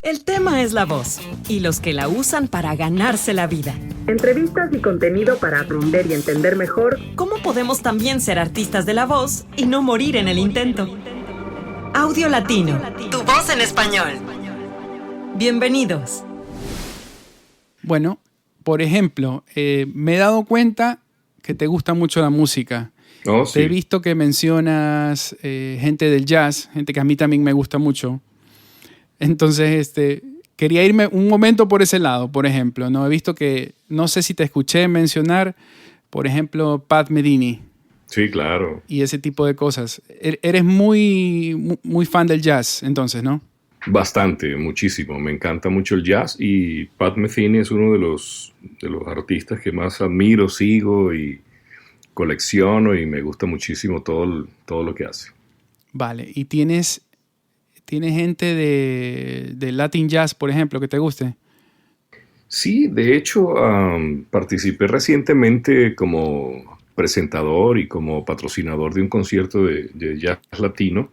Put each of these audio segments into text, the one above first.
El tema es la voz y los que la usan para ganarse la vida. Entrevistas y contenido para aprender y entender mejor ¿Cómo podemos también ser artistas de la voz y no morir en el intento? Audio Latino, tu voz en español. Bienvenidos. Bueno, por ejemplo, me he dado cuenta que te gusta mucho la música. Oh, sí. Te he visto que mencionas gente del jazz, gente que a mí también me gusta mucho. Entonces, quería irme un momento por ese lado, por ejemplo. No he visto que, no sé si te escuché mencionar, por ejemplo, Pat Metheny. Sí, claro. Y ese tipo de cosas. Eres muy fan del jazz, entonces, ¿no? Bastante, muchísimo. Me encanta mucho el jazz y Pat Metheny es uno de los artistas que más admiro, sigo y colecciono y me gusta muchísimo todo lo que hace. Vale. ¿Y tienes gente de Latin Jazz, por ejemplo, que te guste? Sí, de hecho, participé recientemente como presentador y como patrocinador de un concierto de jazz latino.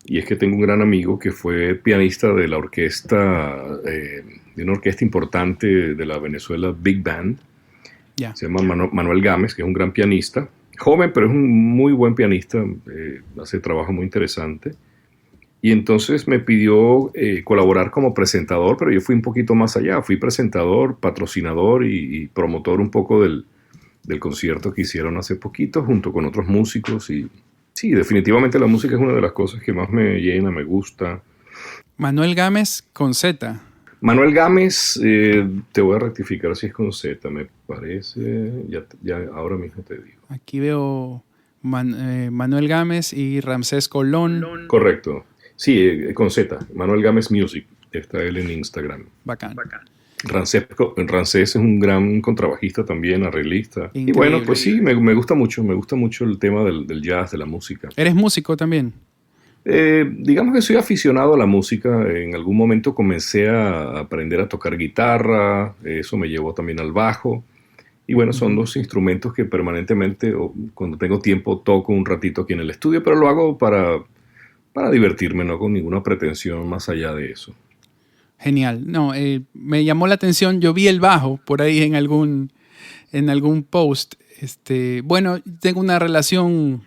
Y es que tengo un gran amigo que fue pianista de la orquesta, de una orquesta importante de la Venezuela, Big Band. Ya. Se llama Manuel Gámez, que es un gran pianista. Joven, pero es un muy buen pianista. Hace trabajo muy interesante. Y entonces me pidió colaborar como presentador, pero yo fui un poquito más allá. Fui presentador, patrocinador y promotor un poco del concierto que hicieron hace poquito junto con otros músicos. Y sí, definitivamente la música es una de las cosas que más me llena, me gusta. Manuel Gámez con Z. Manuel Gámez, te voy a rectificar si es con Z, me parece. Ya ahora mismo te digo. Aquí veo Manuel Gámez y Ramsés Colón. Correcto. Sí, con Z. Manuel Gámez Music. Está él en Instagram. Bacán. Ramsés es un gran contrabajista también, arreglista. Increíble. Y bueno, pues sí, me gusta mucho el tema del jazz, de la música. ¿Eres músico también? Digamos que soy aficionado a la música. En algún momento comencé a aprender a tocar guitarra, eso me llevó también al bajo. Y bueno, son dos instrumentos que permanentemente, o cuando tengo tiempo, toco un ratito aquí en el estudio, pero lo hago para divertirme, no con ninguna pretensión más allá de eso. Genial. No, me llamó la atención. Yo vi el bajo por ahí en algún post. Bueno, tengo una relación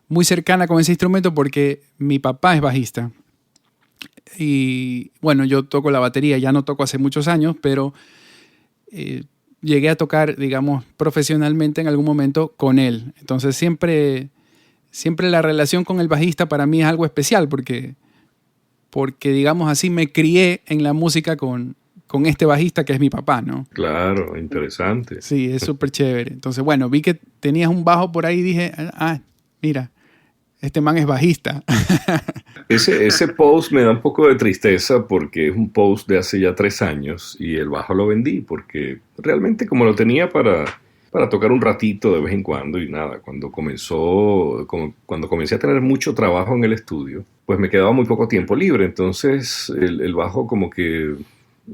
muy cercana con ese instrumento porque mi papá es bajista. Y bueno, yo toco la batería, ya no toco hace muchos años, pero llegué a tocar, digamos, profesionalmente en algún momento con él. Entonces siempre la relación con el bajista para mí es algo especial porque digamos así, me crié en la música con este bajista que es mi papá, ¿no? Claro, interesante. Sí, es súper chévere. Entonces, bueno, vi que tenías un bajo por ahí y dije, mira, este man es bajista. Ese post me da un poco de tristeza porque es un post de hace ya 3 años y el bajo lo vendí porque realmente como lo tenía para tocar un ratito de vez en cuando y nada, cuando comencé a tener mucho trabajo en el estudio, pues me quedaba muy poco tiempo libre, entonces el bajo como que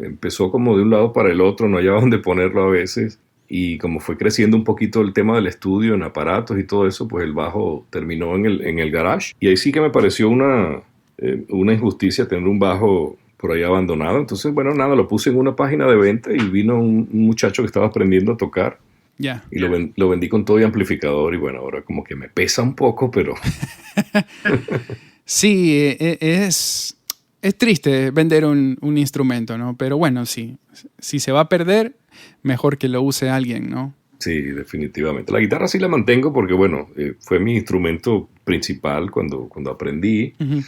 empezó como de un lado para el otro, no hallaba dónde ponerlo a veces y como fue creciendo un poquito el tema del estudio en aparatos y todo eso, pues el bajo terminó en el garage y ahí sí que me pareció una injusticia tener un bajo por ahí abandonado, entonces bueno, nada, lo puse en una página de venta y vino un muchacho que estaba aprendiendo a tocar. Yeah. Y lo vendí con todo y amplificador y bueno, ahora como que me pesa un poco, pero... Sí, es triste vender un instrumento, ¿no? Pero bueno, sí, si se va a perder, mejor que lo use alguien, ¿no? Sí, definitivamente. La guitarra sí la mantengo porque bueno, fue mi instrumento principal cuando aprendí. Uh-huh.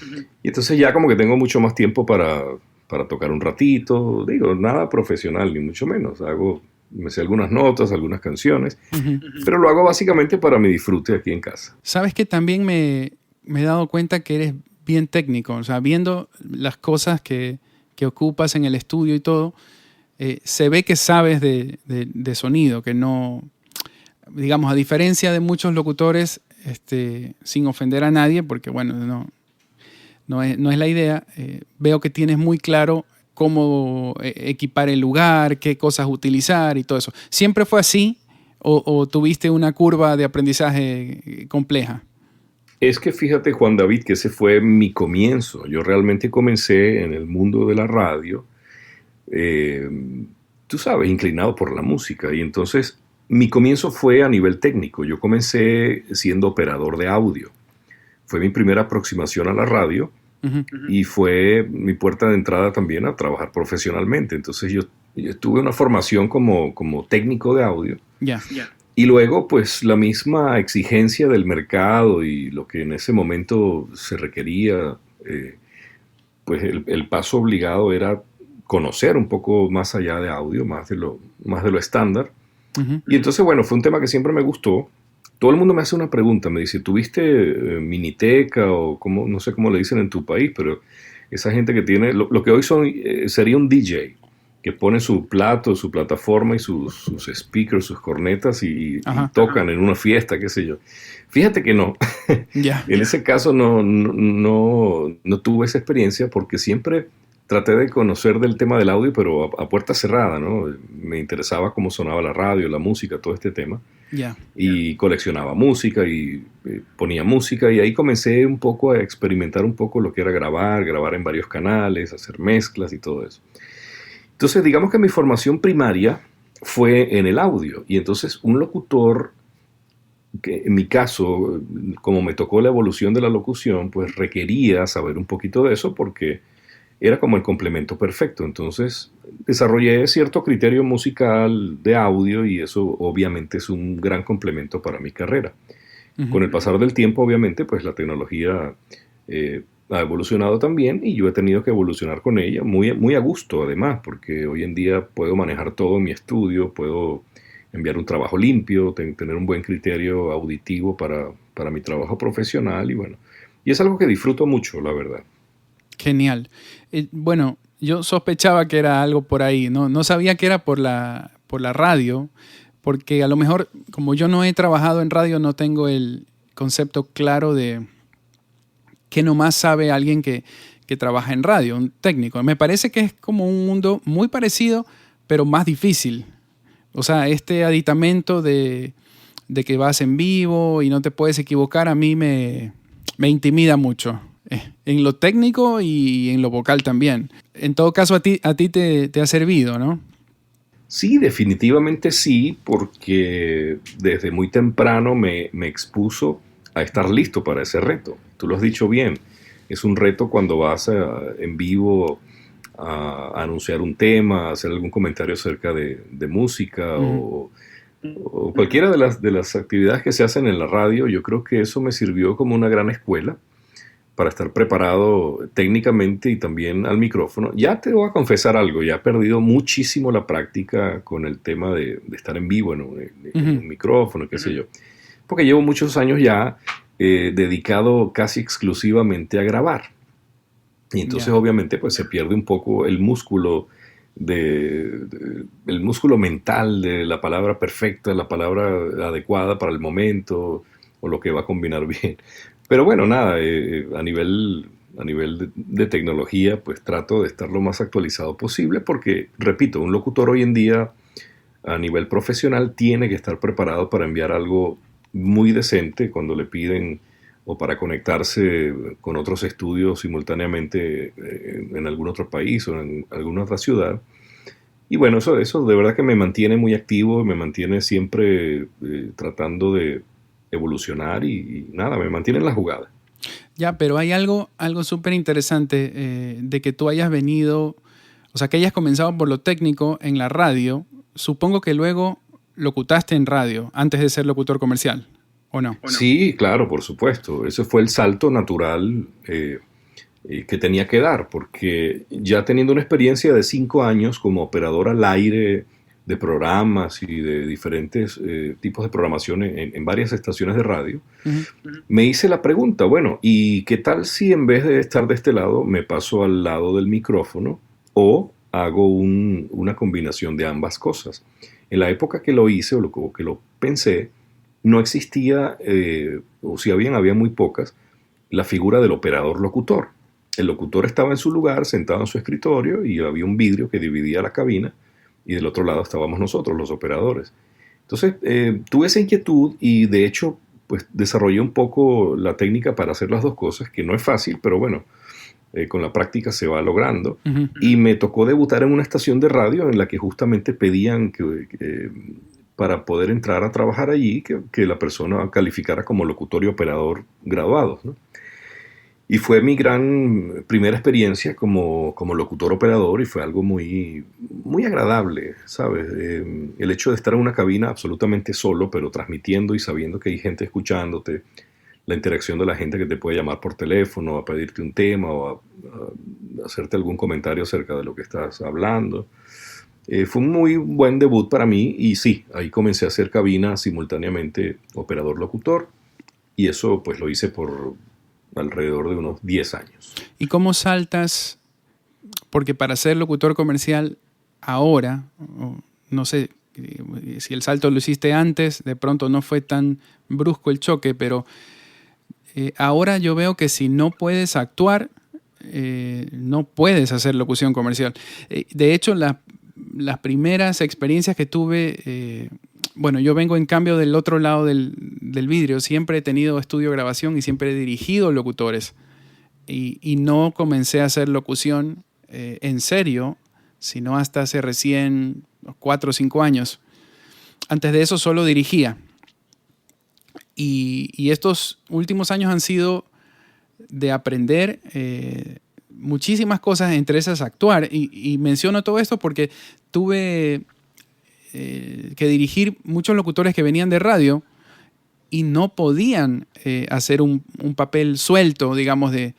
Y entonces ya como que tengo mucho más tiempo para tocar un ratito. Digo, nada profesional, ni mucho menos. Me sé algunas notas, algunas canciones, pero lo hago básicamente para mi disfrute aquí en casa. Sabes que también me he dado cuenta que eres bien técnico, o sea, viendo las cosas que ocupas en el estudio y todo, se ve que sabes de sonido, que no, digamos, a diferencia de muchos locutores, sin ofender a nadie, porque bueno, no es la idea, veo que tienes muy claro cómo equipar el lugar, qué cosas utilizar y todo eso. ¿Siempre fue así o tuviste una curva de aprendizaje compleja? Es que fíjate, Juan David, que ese fue mi comienzo. Yo realmente comencé en el mundo de la radio, eh, tú sabes, inclinado por la música. Y entonces mi comienzo fue a nivel técnico. Yo comencé siendo operador de audio. Fue mi primera aproximación a la radio Ujú. y fue mi puerta de entrada también a trabajar profesionalmente. Entonces yo tuve una formación como técnico de audio. Ya. Y luego, pues la misma exigencia del mercado y lo que en ese momento se requería, pues el paso obligado era conocer un poco más allá de audio, más de lo estándar. Ujú. Y entonces, bueno, fue un tema que siempre me gustó. Todo el mundo me hace una pregunta, me dice, ¿tuviste Miniteca o cómo, no sé cómo le dicen en tu país, pero esa gente que tiene, lo que hoy sería un DJ, que pone su plato, su plataforma y sus speakers, sus cornetas y Ajá. tocan en una fiesta, qué sé yo. Fíjate que no. Ya. En ese caso no tuve esa experiencia porque siempre traté de conocer del tema del audio, pero a puerta cerrada, ¿no? Me interesaba cómo sonaba la radio, la música, todo este tema. Ya. Y coleccionaba música y ponía música y ahí comencé un poco a experimentar un poco lo que era grabar en varios canales, hacer mezclas y todo eso. Entonces, digamos que mi formación primaria fue en el audio y entonces un locutor, que en mi caso, como me tocó la evolución de la locución, pues requería saber un poquito de eso porque era como el complemento perfecto. Entonces desarrollé cierto criterio musical de audio y eso obviamente es un gran complemento para mi carrera. Ujú. Con el pasar del tiempo, obviamente, pues la tecnología ha evolucionado también y yo he tenido que evolucionar con ella muy a gusto además, porque hoy en día puedo manejar todo en mi estudio, puedo enviar un trabajo limpio, tener un buen criterio auditivo para mi trabajo profesional y bueno, y es algo que disfruto mucho, la verdad. Genial. Bueno, yo sospechaba que era algo por ahí, ¿no? No sabía que era por la radio, porque a lo mejor, como yo no he trabajado en radio, no tengo el concepto claro de qué nomás sabe alguien que trabaja en radio, un técnico. Me parece que es como un mundo muy parecido, pero más difícil. O sea, este aditamento de que vas en vivo y no te puedes equivocar, a mí me intimida mucho. En lo técnico y en lo vocal también. En todo caso, a ti te ha servido, ¿no? Sí, definitivamente sí, porque desde muy temprano me expuso a estar listo para ese reto. Tú lo has dicho bien, es un reto cuando vas en vivo a anunciar un tema, a hacer algún comentario acerca de música o cualquiera de las actividades que se hacen en la radio. Yo creo que eso me sirvió como una gran escuela para estar preparado técnicamente y también al micrófono. Ya te voy a confesar algo, ya he perdido muchísimo la práctica con el tema de estar en vivo en un micrófono, qué sé yo. Porque llevo muchos años ya dedicado casi exclusivamente a grabar. Y entonces obviamente pues se pierde un poco el músculo el músculo mental de la palabra perfecta, la palabra adecuada para el momento o lo que va a combinar bien. Pero bueno, nada, a nivel de tecnología, pues trato de estar lo más actualizado posible porque, repito, un locutor hoy en día a nivel profesional tiene que estar preparado para enviar algo muy decente cuando le piden o para conectarse con otros estudios simultáneamente en algún otro país o en alguna otra ciudad. Y bueno, eso de verdad que me mantiene muy activo, me mantiene siempre tratando de evolucionar y nada, me mantiene en la jugada. Ya, pero hay algo súper interesante de que tú hayas venido, o sea, que hayas comenzado por lo técnico en la radio. Supongo que luego locutaste en radio antes de ser locutor comercial, ¿o no? Sí, claro, por supuesto. Ese fue el salto natural que tenía que dar, porque ya teniendo una experiencia de 5 años como operador al aire de programas y de diferentes tipos de programación en varias estaciones de radio, me hice la pregunta, bueno, ¿y qué tal si en vez de estar de este lado me paso al lado del micrófono o hago una combinación de ambas cosas? En la época que lo hice o que lo pensé, no existía, o si había muy pocas, la figura del operador locutor. El locutor estaba en su lugar, sentado en su escritorio, y había un vidrio que dividía la cabina, y del otro lado estábamos nosotros, los operadores. Entonces, tuve esa inquietud y de hecho, pues desarrollé un poco la técnica para hacer las dos cosas, que no es fácil, pero bueno, con la práctica se va logrando. Ujú. Y me tocó debutar en una estación de radio en la que justamente pedían que para poder entrar a trabajar allí, que la persona calificara como locutor y operador graduados, ¿no? Y fue mi gran primera experiencia como locutor operador y fue algo muy, muy agradable, ¿sabes? El hecho de estar en una cabina absolutamente solo, pero transmitiendo y sabiendo que hay gente escuchándote, la interacción de la gente que te puede llamar por teléfono a pedirte un tema o a hacerte algún comentario acerca de lo que estás hablando. Fue un muy buen debut para mí y sí, ahí comencé a hacer cabina simultáneamente operador-locutor y eso pues lo hice por alrededor de unos 10 años. ¿Y cómo saltas? Porque para ser locutor comercial ahora, no sé si el salto lo hiciste antes, de pronto no fue tan brusco el choque, pero ahora yo veo que si no puedes actuar, no puedes hacer locución comercial. De hecho, las primeras experiencias que tuve, bueno, yo vengo en cambio del otro lado del vidrio, siempre he tenido estudio de grabación y siempre he dirigido locutores y no comencé a hacer locución en serio, sino hasta hace recién 4 o 5 años. Antes de eso solo dirigía. Y estos últimos años han sido de aprender muchísimas cosas, entre esas actuar. Y menciono todo esto porque tuve que dirigir muchos locutores que venían de radio y no podían hacer un papel suelto, digamos, de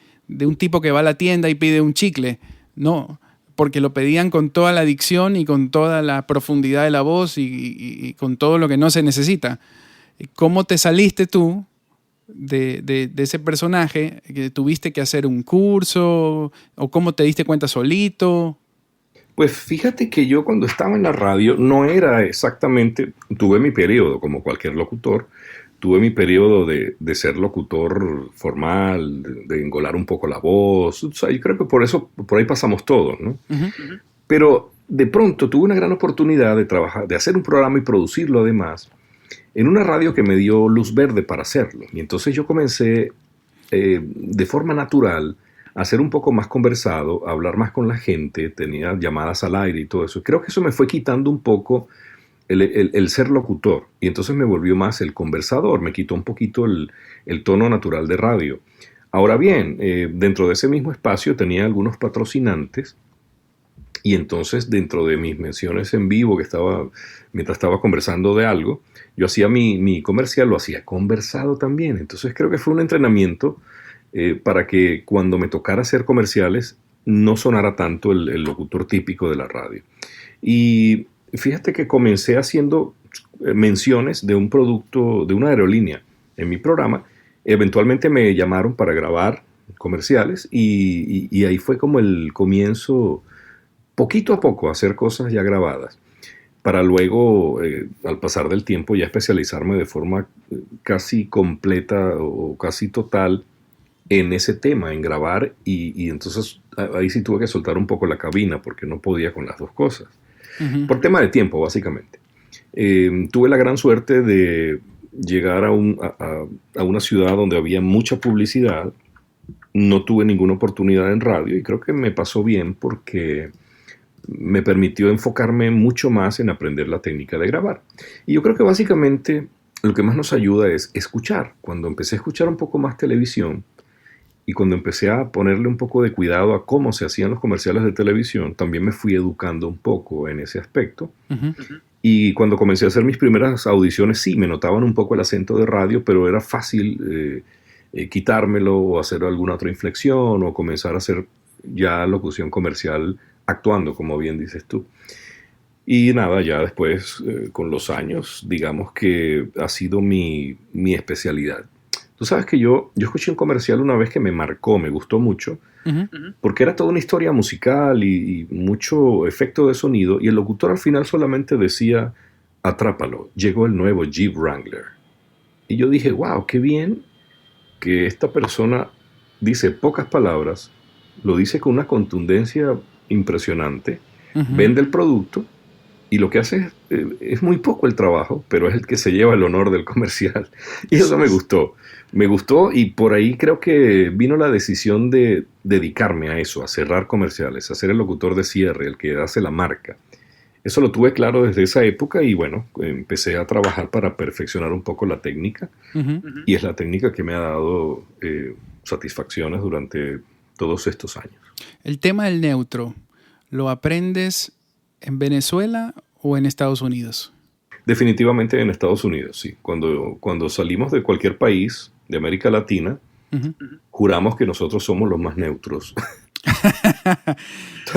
un tipo que va a la tienda y pide un chicle. No, porque lo pedían con toda la dicción y con toda la profundidad de la voz y con todo lo que no se necesita. ¿Cómo te saliste tú de ese personaje? ¿Que tuviste que hacer un curso? ¿O cómo te diste cuenta solito? Pues fíjate que yo cuando estaba en la radio no era exactamente, tuve mi periodo como cualquier locutor, tuve mi periodo de ser locutor formal, de engolar un poco la voz, o sea, yo creo que por ahí pasamos todos, ¿no? Uh-huh. Pero de pronto tuve una gran oportunidad de trabajar, de hacer un programa y producirlo además, en una radio que me dio luz verde para hacerlo. Y entonces yo comencé de forma natural a ser un poco más conversado, a hablar más con la gente, tenía llamadas al aire y todo eso. Creo que eso me fue quitando un poco el ser locutor y entonces me volvió más el conversador, me quitó un poquito el tono natural de radio. Ahora bien, dentro de ese mismo espacio tenía algunos patrocinantes y entonces dentro de mis menciones en vivo mientras estaba conversando de algo, yo hacía mi comercial, lo hacía conversado también. Entonces creo que fue un entrenamiento para que cuando me tocara hacer comerciales no sonara tanto el locutor típico de la radio. Y fíjate que comencé haciendo menciones de un producto, de una aerolínea en mi programa. Eventualmente me llamaron para grabar comerciales y ahí fue como el comienzo, poquito a poco, a hacer cosas ya grabadas, para luego, al pasar del tiempo, ya especializarme de forma casi completa o casi total en ese tema, en grabar, y entonces ahí sí tuve que soltar un poco la cabina porque no podía con las dos cosas. Uh-huh. Por tema de tiempo, básicamente. Tuve la gran suerte de llegar a una ciudad donde había mucha publicidad. No tuve ninguna oportunidad en radio y creo que me pasó bien porque me permitió enfocarme mucho más en aprender la técnica de grabar. Y yo creo que básicamente lo que más nos ayuda es escuchar. Cuando empecé a escuchar un poco más televisión y cuando empecé a ponerle un poco de cuidado a cómo se hacían los comerciales de televisión, también me fui educando un poco en ese aspecto. Uh-huh. Y cuando comencé a hacer mis primeras audiciones, sí, me notaban un poco el acento de radio, pero era fácil quitármelo o hacer alguna otra inflexión o comenzar a hacer ya locución comercial actuando, como bien dices tú. Y nada, ya después, con los años, digamos que ha sido mi especialidad. Tú sabes que yo escuché un comercial una vez que me marcó, me gustó mucho, Uh-huh. porque era toda una historia musical y mucho efecto de sonido, y el locutor al final solamente decía, atrápalo, llegó el nuevo Jeep Wrangler. Y yo dije, wow, qué bien que esta persona dice pocas palabras, lo dice con una contundencia impresionante, Uh-huh. vende el producto y lo que hace es muy poco el trabajo, pero es el que se lleva el honor del comercial. Y eso me gustó. Me gustó y por ahí creo que vino la decisión de dedicarme a eso, a cerrar comerciales, a ser el locutor de cierre, el que hace la marca. Eso lo tuve claro desde esa época y bueno, empecé a trabajar para perfeccionar un poco la técnica. Ujú. Y es la técnica que me ha dado satisfacciones durante todos estos años. El tema del neutro, ¿lo aprendes en Venezuela o en Estados Unidos? Definitivamente en Estados Unidos, sí. Cuando salimos de cualquier país de América Latina, Ujú. juramos que nosotros somos los más neutros.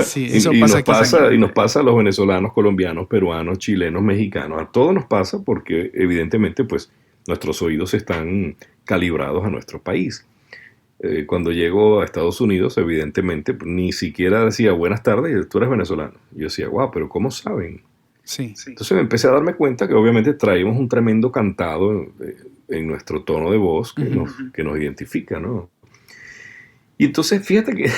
Sí, eso y pasa nos aquí pasa, también. y nos pasa a los venezolanos, colombianos, peruanos, chilenos, mexicanos. A todos nos pasa porque evidentemente pues nuestros oídos están calibrados a nuestro país. Cuando llego a Estados Unidos, evidentemente ni siquiera decía buenas tardes, tú eres venezolano. Yo decía, wow, pero ¿cómo saben? Sí. Entonces me empecé a darme cuenta que obviamente traímos un tremendo cantado en nuestro tono de voz que, Ujú. que nos identifica, ¿no? Y entonces fíjate que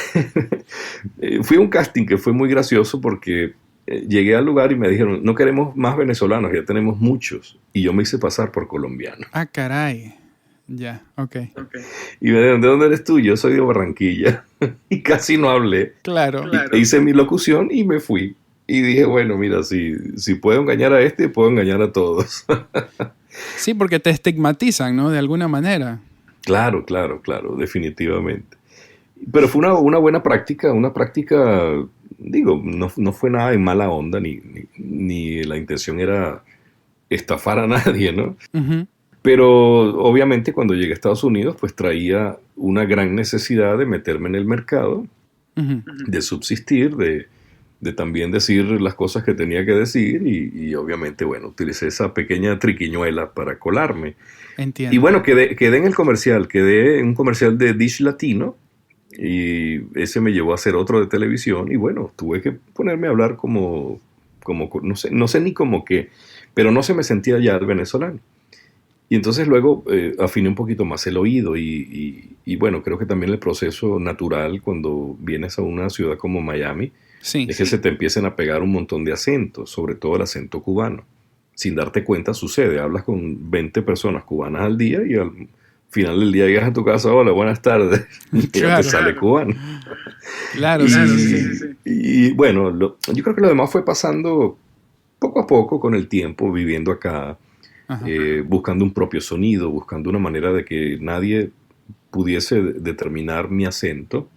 fui a un casting que fue muy gracioso porque llegué al lugar y me dijeron, no queremos más venezolanos, ya tenemos muchos. Y yo me hice pasar por colombiano. Ah, caray. Ya, ok. Y me dijeron, ¿de dónde eres tú? Yo soy de Barranquilla. Y casi no hablé. Claro. Hice mi locución y me fui. Y dije, bueno, mira, si puedo engañar a este, puedo engañar a todos. Sí, porque te estigmatizan, ¿no? De alguna manera. Claro, definitivamente. Pero fue una buena práctica, digo, no fue nada en mala onda, ni la intención era estafar a nadie, ¿no? Ujú. Pero obviamente cuando llegué a Estados Unidos, pues traía una gran necesidad de meterme en el mercado, Ujú. de subsistir, de también decir las cosas que tenía que decir y obviamente, bueno, utilicé esa pequeña triquiñuela para colarme. Entiendo. Y bueno, quedé en el comercial, quedé en un comercial de Dish Latino y ese me llevó a hacer otro de televisión y bueno, tuve que ponerme a hablar como no sé ni como qué, pero no se me sentía ya el venezolano. Y entonces luego afiné un poquito más el oído y bueno, creo que también el proceso natural cuando vienes a una ciudad como Miami Sí. es que se te empiecen a pegar un montón de acentos, sobre todo el acento cubano. Sin darte cuenta sucede, hablas con 20 personas cubanas al día y al final del día llegas a tu casa, hola, buenas tardes, y ya Claro. te sale cubano. Claro, Y, sí. y bueno, yo creo que lo demás fue pasando poco a poco con el tiempo, viviendo acá, Ajá. buscando un propio sonido, buscando una manera de que nadie pudiese determinar mi acento.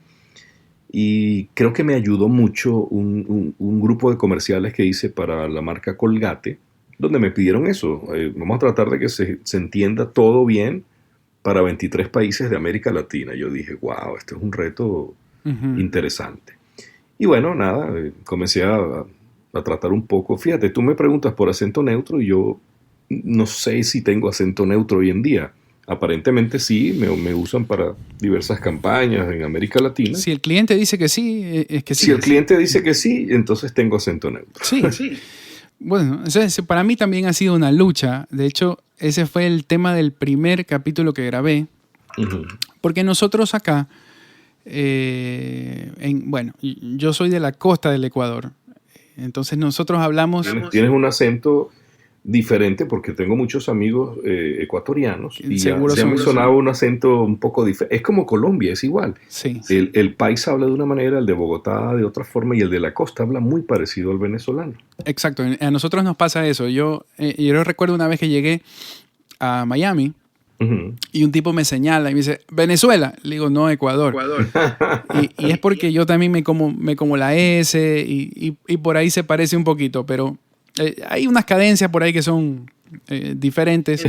Y creo que me ayudó mucho un grupo de comerciales que hice para la marca Colgate, donde me pidieron eso. Vamos a tratar de que se entienda todo bien para 23 países de América Latina. Yo dije, wow, esto es un reto Ujú. interesante. Y bueno, nada, comencé a tratar un poco. Fíjate, tú me preguntas por acento neutro y yo no sé si tengo acento neutro hoy en día. Aparentemente sí, me usan para diversas campañas en América Latina. Si el cliente dice que sí, es que sí. Si el cliente dice que sí, entonces tengo acento neutro. Sí. Bueno, entonces, para mí también ha sido una lucha. De hecho, ese fue el tema del primer capítulo que grabé. Ujú. Porque nosotros acá, bueno, yo soy de la costa del Ecuador. Entonces nosotros hablamos... Tienes un acento diferente porque tengo muchos amigos ecuatorianos y Seguro ya me son- sonaba un acento un poco diferente. Es como Colombia, es igual. Sí. El paisa habla de una manera, el de Bogotá de otra forma y el de la costa habla muy parecido al venezolano. Exacto, a nosotros nos pasa eso. Yo recuerdo una vez que llegué a Miami Ujú. y un tipo me señala y me dice, Venezuela. Le digo, no, Ecuador. Y es porque yo también me como la S y por ahí se parece un poquito, pero hay unas cadencias por ahí que son diferentes.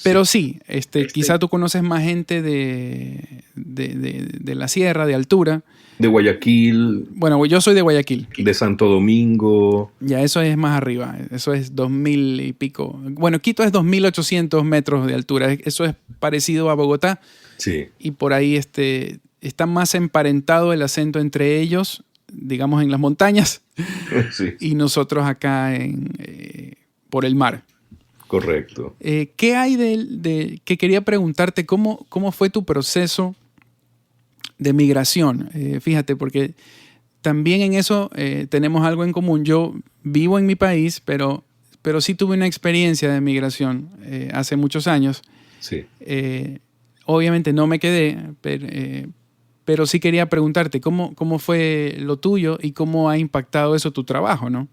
Pero sí, quizá tú conoces más gente de la sierra, de altura. De Guayaquil, Bueno, yo soy de Guayaquil. de Santo Domingo. Ya, eso es más arriba. Eso es 2000 y pico. Bueno, Quito es 2800 metros de altura. Eso es parecido a Bogotá. Sí, Y por ahí está más emparentado el acento entre ellos, digamos en las montañas, sí, y nosotros acá por el mar. correcto. ¿Qué hay que quería preguntarte? ¿Cómo fue tu proceso de migración? Fíjate, porque también en eso tenemos algo en común. Yo vivo en mi país, pero sí tuve una experiencia de migración hace muchos años. Sí. Obviamente no me quedé, pero sí quería preguntarte cómo fue lo tuyo y cómo ha impactado eso tu trabajo, ¿no?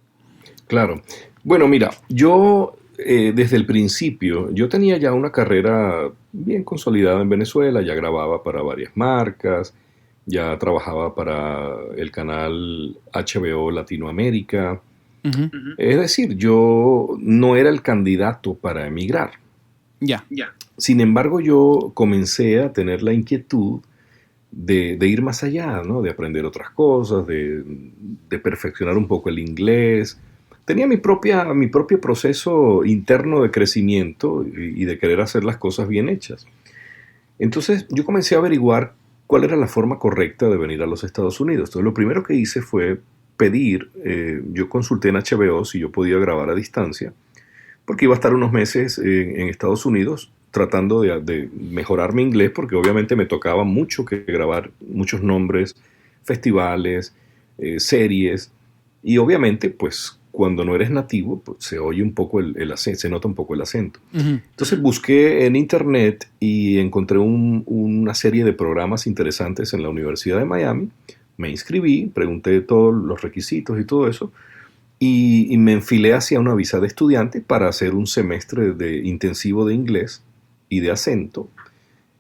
Claro. Bueno, mira, yo desde el principio, yo tenía ya una carrera bien consolidada en Venezuela, ya grababa para varias marcas, ya trabajaba para el canal HBO Latinoamérica. Uh-huh. Es decir, yo no era el candidato para emigrar. Ya. Sin embargo, yo comencé a tener la inquietud de ir más allá, ¿no? De aprender otras cosas, de perfeccionar un poco el inglés. Tenía mi propio proceso interno de crecimiento y de querer hacer las cosas bien hechas. Entonces yo comencé a averiguar cuál era la forma correcta de venir a los Estados Unidos. Entonces lo primero que hice fue pedir, yo consulté en HBO si yo podía grabar a distancia, porque iba a estar unos meses en Estados Unidos tratando de mejorar mi inglés, porque obviamente me tocaba mucho que grabar muchos nombres, festivales, series, y obviamente pues cuando no eres nativo pues, se oye un poco el acento, se nota un poco el acento. Uh-huh. Entonces busqué en internet y encontré una serie de programas interesantes en la Universidad de Miami. Me inscribí, pregunté todos los requisitos y todo eso, y me enfilé hacia una visa de estudiante para hacer un semestre de intensivo de inglés y de acento,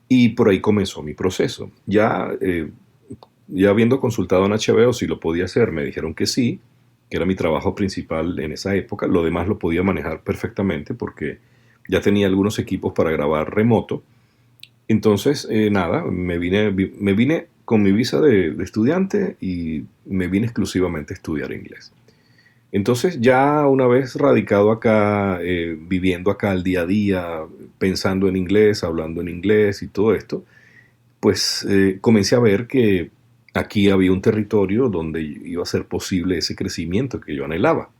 y por ahí comenzó mi proceso. Ya habiendo consultado en HBO si lo podía hacer, me dijeron que sí, que era mi trabajo principal en esa época. Lo demás lo podía manejar perfectamente porque ya tenía algunos equipos para grabar remoto. Entonces, nada, me vine con mi visa de estudiante y me vine exclusivamente a estudiar inglés. Entonces, ya una vez radicado acá, viviendo acá el día a día, pensando en inglés, hablando en inglés y todo esto, pues comencé a ver que aquí había un territorio donde iba a ser posible ese crecimiento que yo anhelaba.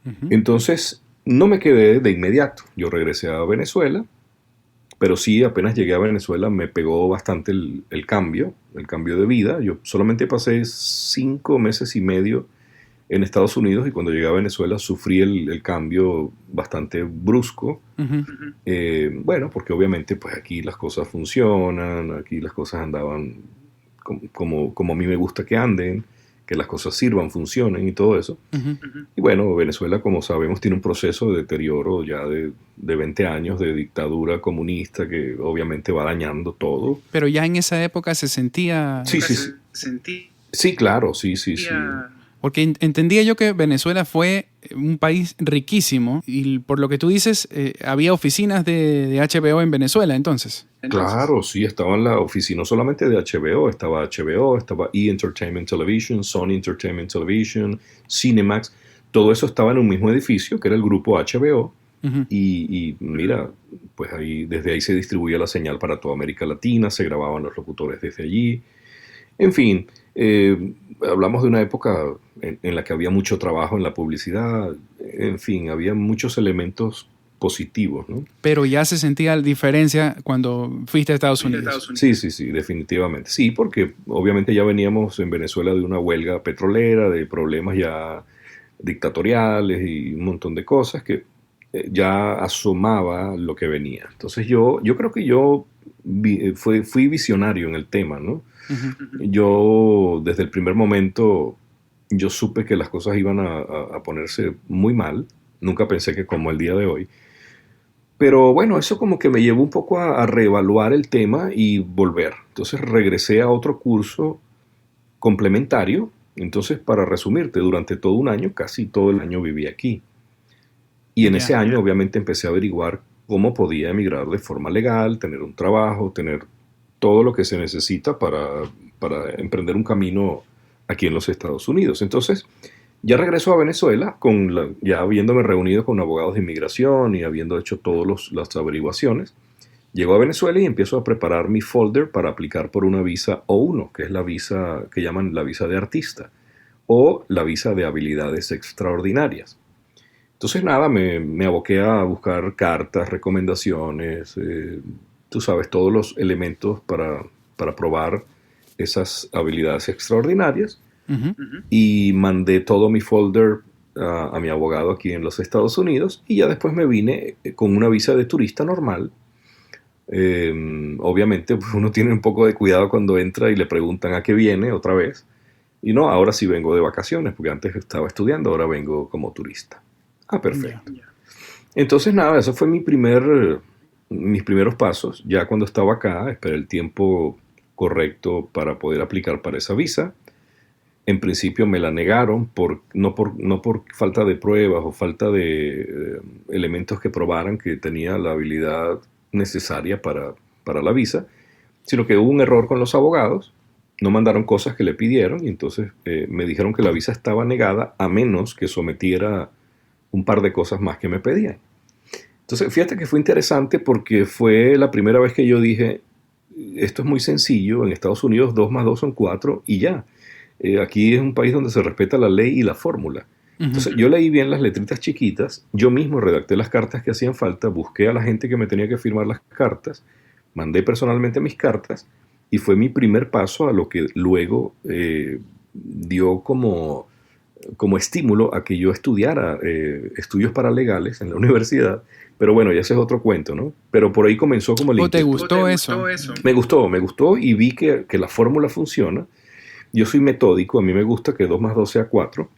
Uh-huh. Entonces, no me quedé de inmediato. Yo regresé a Venezuela, pero sí, apenas llegué a Venezuela me pegó bastante el cambio de vida. Yo solamente pasé 5 meses y medio en Estados Unidos y cuando llegué a Venezuela sufrí el cambio bastante brusco. Uh-huh. Bueno, porque obviamente pues aquí las cosas funcionan, aquí las cosas andaban como a mí me gusta que anden, que las cosas sirvan, funcionen y todo eso. Uh-huh. Y bueno, Venezuela, como sabemos, tiene un proceso de deterioro ya de 20 años de dictadura comunista que obviamente va dañando todo. Pero ya en esa época se sentía... Sí. Sí, claro, sí. Porque entendía yo que Venezuela fue un país riquísimo y por lo que tú dices, había oficinas de HBO en Venezuela entonces. Claro, sí, estaba en la oficina no solamente de HBO, estaba E! Entertainment Television, Sony Entertainment Television, Cinemax, todo eso estaba en un mismo edificio que era el grupo HBO. Uh-huh. Y mira, pues desde ahí se distribuía la señal para toda América Latina, se grababan los locutores desde allí. En fin, hablamos de una época en la que había mucho trabajo en la publicidad, en fin, había muchos elementos positivos, ¿no? Pero ya se sentía la diferencia cuando fuiste a Estados Unidos. Sí, definitivamente. Sí, porque obviamente ya veníamos en Venezuela de una huelga petrolera, de problemas ya dictatoriales y un montón de cosas que ya asomaba lo que venía. Entonces yo creo que yo fui visionario en el tema, ¿no? Uh-huh. Yo desde el primer momento yo supe que las cosas iban a ponerse muy mal. Nunca pensé que como el día de hoy. Pero bueno, eso como que me llevó un poco a reevaluar el tema y volver. Entonces regresé a otro curso complementario. Entonces, para resumirte, durante todo un año, casi todo el año viví aquí. Y en ese año obviamente empecé a averiguar cómo podía emigrar de forma legal, tener un trabajo, tener todo lo que se necesita para emprender un camino aquí en los Estados Unidos. Entonces, ya regreso a Venezuela, ya habiéndome reunido con abogados de inmigración y habiendo hecho todas las averiguaciones. Llego a Venezuela y empiezo a preparar mi folder para aplicar por una visa O1, que es la visa que llaman la visa de artista, o la visa de habilidades extraordinarias. Entonces nada, me aboqué a buscar cartas, recomendaciones, tú sabes, todos los elementos para probar esas habilidades extraordinarias. y mandé todo mi folder a mi abogado aquí en los Estados Unidos y ya después me vine con una visa de turista normal. Obviamente pues uno tiene un poco de cuidado cuando entra y le preguntan a qué viene otra vez. Y no, ahora sí vengo de vacaciones, porque antes estaba estudiando, ahora vengo como turista. Ah, perfecto. Entonces nada, eso fue mis primeros pasos. Ya cuando estaba acá, esperé el tiempo correcto para poder aplicar para esa visa. En principio me la negaron, no por falta de pruebas o falta de elementos que probaran que tenía la habilidad necesaria para la visa, sino que hubo un error con los abogados, no mandaron cosas que le pidieron y entonces me dijeron que la visa estaba negada a menos que sometiera un par de cosas más que me pedían. Entonces fíjate que fue interesante porque fue la primera vez que yo dije, esto es muy sencillo, en Estados Unidos 2 más 2 son 4 y ya. Aquí es un país donde se respeta la ley y la fórmula. Entonces yo leí bien las letritas chiquitas, yo mismo redacté las cartas que hacían falta, busqué a la gente que me tenía que firmar las cartas, mandé personalmente mis cartas y fue mi primer paso a lo que luego dio como estímulo a que yo estudiara estudios paralegales en la universidad. Pero bueno, ya ese es otro cuento, ¿no? Pero por ahí comenzó como el ¿O te gustó eso? Me gustó y vi que la fórmula funciona. Yo soy metódico, a mí me gusta que 2 más 2 sea 4.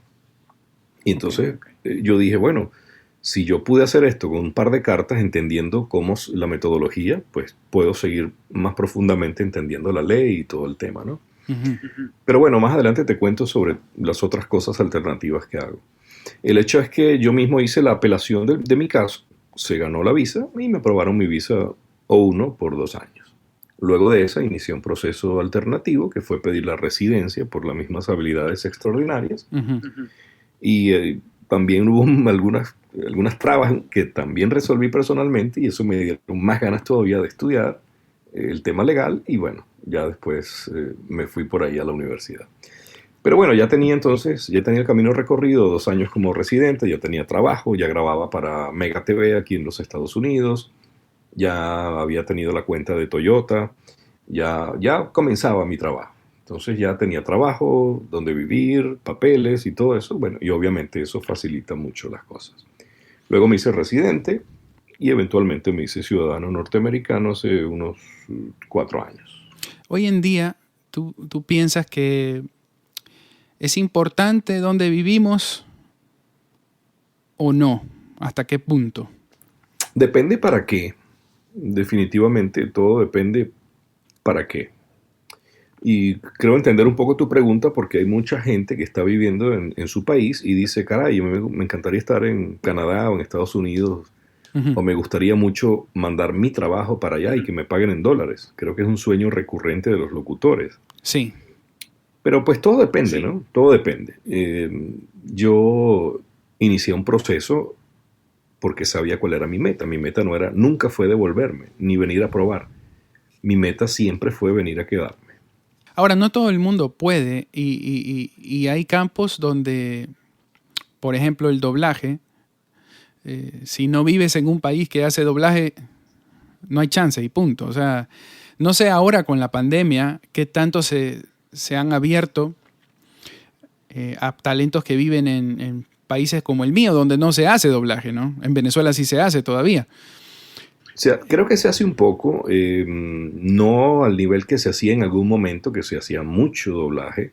Y entonces yo dije, bueno, si yo pude hacer esto con un par de cartas, entendiendo cómo es la metodología, pues puedo seguir más profundamente entendiendo la ley y todo el tema, ¿no? Pero bueno, más adelante te cuento sobre las otras cosas alternativas que hago. El hecho es que yo mismo hice la apelación de mi caso, se ganó la visa y me aprobaron mi visa O1 por 2 años. Luego de esa inicié un proceso alternativo que fue pedir la residencia por las mismas habilidades extraordinarias. Y también hubo algunas trabas que también resolví personalmente y eso me dio más ganas todavía de estudiar el tema legal y bueno, ya después me fui por ahí a la universidad. Pero bueno, ya tenía el camino recorrido, 2 años como residente, ya tenía trabajo, ya grababa para Mega TV aquí en los Estados Unidos, ya había tenido la cuenta de Toyota, ya comenzaba mi trabajo. Entonces ya tenía trabajo, donde vivir, papeles y todo eso. Bueno, y obviamente eso facilita mucho las cosas. Luego me hice residente y eventualmente me hice ciudadano norteamericano hace unos 4 años. Hoy en día, ¿tú piensas que es importante dónde vivimos o no? ¿Hasta qué punto? Depende para qué. Definitivamente todo depende para qué. Y creo entender un poco tu pregunta porque hay mucha gente que está viviendo en su país y dice, caray, me encantaría estar en Canadá o en Estados Unidos o me gustaría mucho mandar mi trabajo para allá y que me paguen en dólares. Creo que es un sueño recurrente de los locutores. Sí. Pero pues todo depende, ¿no? Todo depende. Yo inicié un proceso porque sabía cuál era mi meta. Mi meta nunca fue devolverme, ni venir a probar. Mi meta siempre fue venir a quedarme. Ahora, no todo el mundo puede y hay campos donde, por ejemplo, el doblaje, si no vives en un país que hace doblaje, no hay chance y punto. O sea, no sé ahora con la pandemia qué tanto se han abierto a talentos que viven en países como el mío, donde no se hace doblaje, ¿no? En Venezuela sí se hace todavía. O sea, creo que se hace un poco, no al nivel que se hacía en algún momento, que se hacía mucho doblaje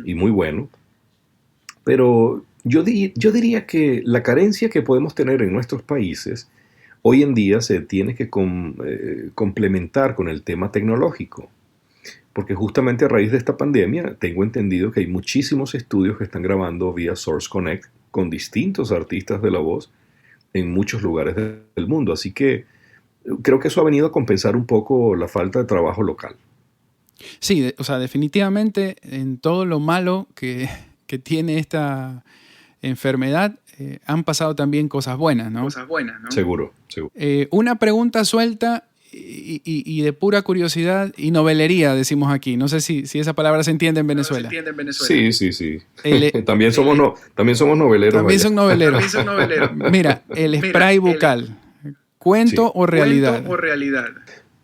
y muy bueno, pero yo diría que la carencia que podemos tener en nuestros países hoy en día se tiene que complementar con el tema tecnológico, porque justamente a raíz de esta pandemia tengo entendido que hay muchísimos estudios que están grabando vía Source Connect con distintos artistas de la voz en muchos lugares del mundo, así que creo que eso ha venido a compensar un poco la falta de trabajo local. Sí, o sea, definitivamente en todo lo malo que tiene esta enfermedad han pasado también cosas buenas, ¿no? Seguro. Una pregunta suelta y de pura curiosidad y novelería, decimos aquí. No sé si esa palabra se entiende en Venezuela. Sí. También somos noveleros. También son noveleros. Mira, el spray bucal. ¿Cuento o realidad?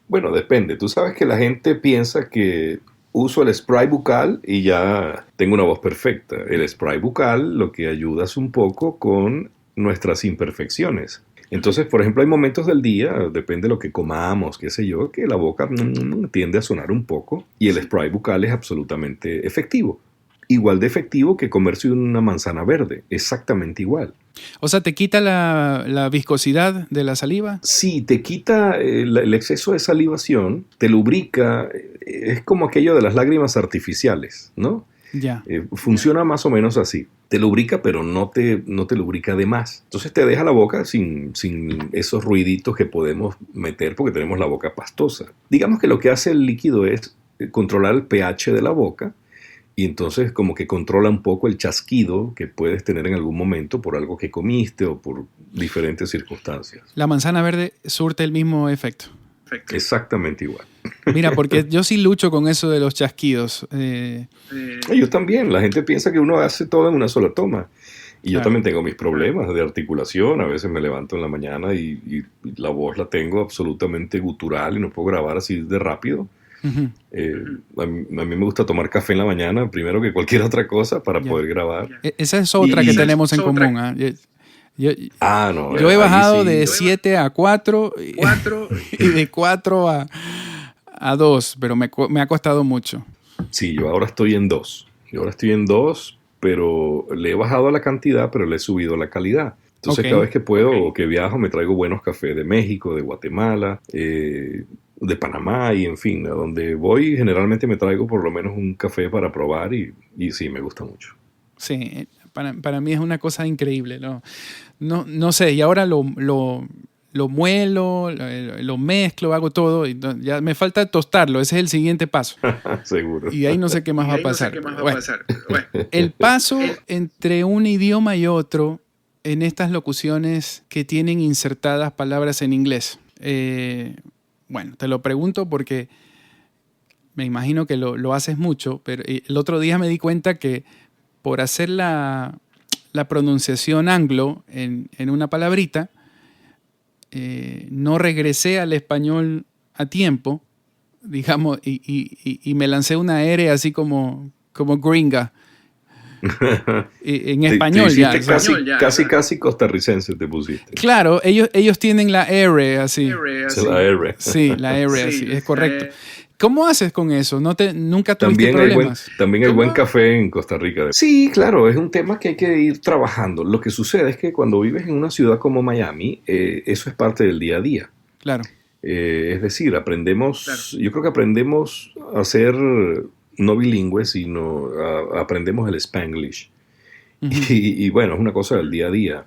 Bueno, depende. Tú sabes que la gente piensa que uso el spray bucal y ya tengo una voz perfecta. El spray bucal lo que ayuda es un poco con nuestras imperfecciones. Entonces, por ejemplo, hay momentos del día, depende de lo que comamos, qué sé yo, que la boca tiende a sonar un poco y el spray bucal es absolutamente efectivo. Igual de efectivo que comerse una manzana verde, exactamente igual. O sea, ¿te quita la viscosidad de la saliva? Sí, te quita el exceso de salivación, te lubrica, es como aquello de las lágrimas artificiales, ¿no? Ya. Funciona más o menos así. Te lubrica, pero no te lubrica de más. Entonces te deja la boca sin esos ruiditos que podemos meter porque tenemos la boca pastosa. Digamos que lo que hace el líquido es controlar el pH de la boca y entonces como que controla un poco el chasquido que puedes tener en algún momento por algo que comiste o por diferentes circunstancias. La manzana verde surte el mismo efecto. Exactamente igual. Mira, porque yo sí lucho con eso de los chasquidos. Yo también. La gente piensa que uno hace todo en una sola toma. Y Claro. yo también tengo mis problemas de articulación. A veces me levanto en la mañana y la voz la tengo absolutamente gutural y no puedo grabar así de rápido. Ujú. A mí me gusta tomar café en la mañana primero que cualquier otra cosa para Ya. poder grabar. Esa es otra que tenemos en común. ¿Ah? No. Yo he ahí bajado sí. de 7 a 4 y de 4 a 2, pero me ha costado mucho. Sí, yo ahora estoy en 2. Pero le he bajado la cantidad, pero le he subido la calidad. Entonces, Ok. cada vez que puedo o que viajo, me traigo buenos cafés de México, de Guatemala, de Panamá y en fin, a donde voy generalmente me traigo por lo menos un café para probar y sí, me gusta mucho. Sí, para mí es una cosa increíble. No sé, y ahora lo muelo, lo mezclo, hago todo. Y ya me falta tostarlo, ese es el siguiente paso. Seguro. Y ahí no sé qué más va a pasar. Bueno, el paso entre un idioma y otro en estas locuciones que tienen insertadas palabras en inglés. Bueno, te lo pregunto porque me imagino que lo haces mucho, pero el otro día me di cuenta que por hacer la pronunciación anglo en una palabrita, no regresé al español a tiempo, digamos, y me lancé una R así como gringa. En español te ya. hiciste casi costarricense te pusiste. Claro, ellos tienen la R así. La R. Sí, la R así, es correcto. ¿Cómo haces con eso? ¿Nunca tuviste También problemas? hay buen café en Costa Rica. Sí, claro, es un tema que hay que ir trabajando. Lo que sucede es que cuando vives en una ciudad como Miami, eso es parte del día a día. Claro. Es decir, yo creo que aprendemos a ser no bilingües, sino aprendemos el Spanglish. Ujú. Y bueno, es una cosa del día a día.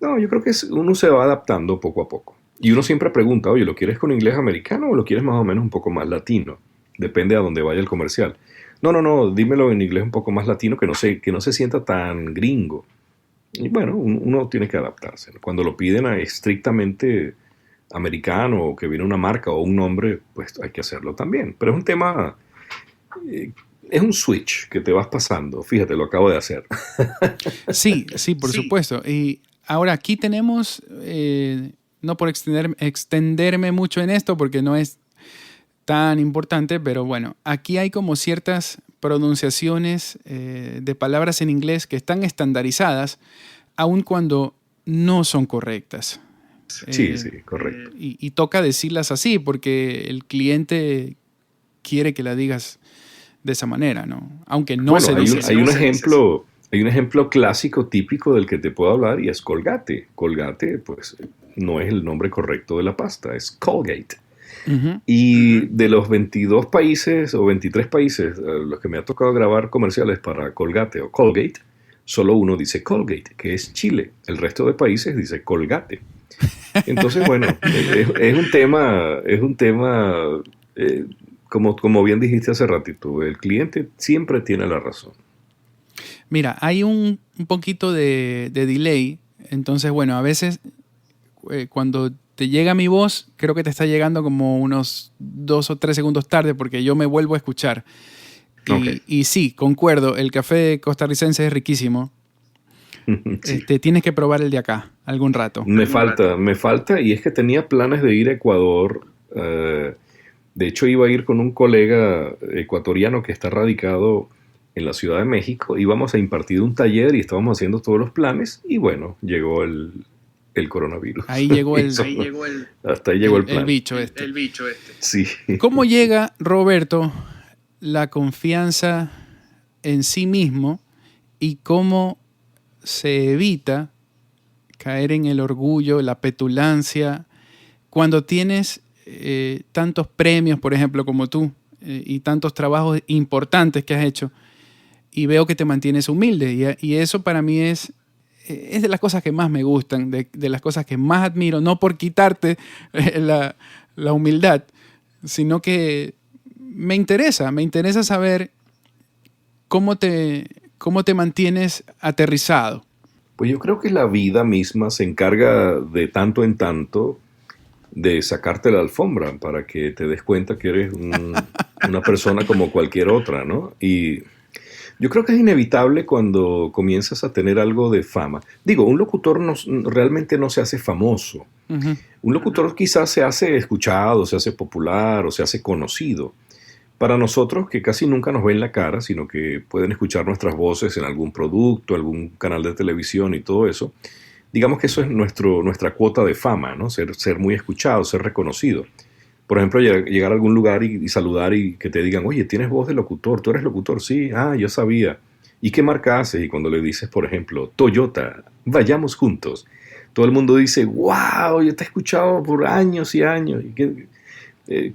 No, yo creo que uno se va adaptando poco a poco. Y uno siempre pregunta, oye, ¿lo quieres con inglés americano o lo quieres más o menos un poco más latino? Depende a dónde vaya el comercial. No, dímelo en inglés un poco más latino que no se sienta tan gringo. Y bueno, uno tiene que adaptarse. Cuando lo piden a estrictamente americano o que viene una marca o un nombre, pues hay que hacerlo también. Pero es un tema, es un switch que te vas pasando. Fíjate, lo acabo de hacer. Sí, por supuesto. Y ahora aquí tenemos, no por extenderme mucho en esto porque no es tan importante, pero bueno, aquí hay como ciertas pronunciaciones de palabras en inglés que están estandarizadas, aun cuando no son correctas. Sí, correcto. Y toca decirlas así porque el cliente quiere que la digas de esa manera, ¿no? Aunque no se dice así. Hay un ejemplo clásico típico del que te puedo hablar y es Colgate. Colgate, pues, no es el nombre correcto de la pasta, es Colgate. Uh-huh. Y de los 22 países o 23 países los que me ha tocado grabar comerciales para Colgate o Colgate, solo uno dice Colgate, que es Chile. El resto de países dice Colgate. Entonces, bueno, es un tema, como bien dijiste hace ratito, el cliente siempre tiene la razón. Mira, hay un poquito de delay, entonces, bueno, a veces cuando te llega mi voz, creo que te está llegando como unos 2 o 3 segundos tarde porque yo me vuelvo a escuchar. Okay. Y sí, concuerdo, el café costarricense es riquísimo. Sí. Tienes que probar el de acá algún rato. Me falta, y es que tenía planes de ir a Ecuador De hecho, iba a ir con un colega ecuatoriano que está radicado en la Ciudad de México. Íbamos a impartir un taller y estábamos haciendo todos los planes y bueno, llegó el coronavirus. Ahí llegó hasta ahí llegó el plan. El bicho este. Sí. ¿Cómo llega, Roberto, la confianza en sí mismo y cómo se evita caer en el orgullo, la petulancia, cuando tienes tantos premios, por ejemplo, como tú, y tantos trabajos importantes que has hecho, y veo que te mantienes humilde? Y eso para mí es de las cosas que más me gustan, de las cosas que más admiro, no por quitarte la humildad, sino que me interesa saber cómo te mantienes aterrizado. Pues yo creo que la vida misma se encarga de tanto en tanto de sacarte la alfombra para que te des cuenta que eres una persona como cualquier otra, ¿no? Y yo creo que es inevitable cuando comienzas a tener algo de fama. Digo, un locutor realmente no se hace famoso. Uh-huh. Un locutor quizás se hace escuchado, se hace popular o se hace conocido. Para nosotros, que casi nunca nos ven la cara, sino que pueden escuchar nuestras voces en algún producto, algún canal de televisión y todo eso, digamos que eso es nuestra cuota de fama, ¿no? Ser muy escuchado, ser reconocido. Por ejemplo, llegar a algún lugar y saludar y que te digan, oye, tienes voz de locutor, ¿tú eres locutor? Sí, yo sabía. ¿Y qué marca haces? Y cuando le dices, por ejemplo, Toyota, vayamos juntos, todo el mundo dice, wow, yo te he escuchado por años y años.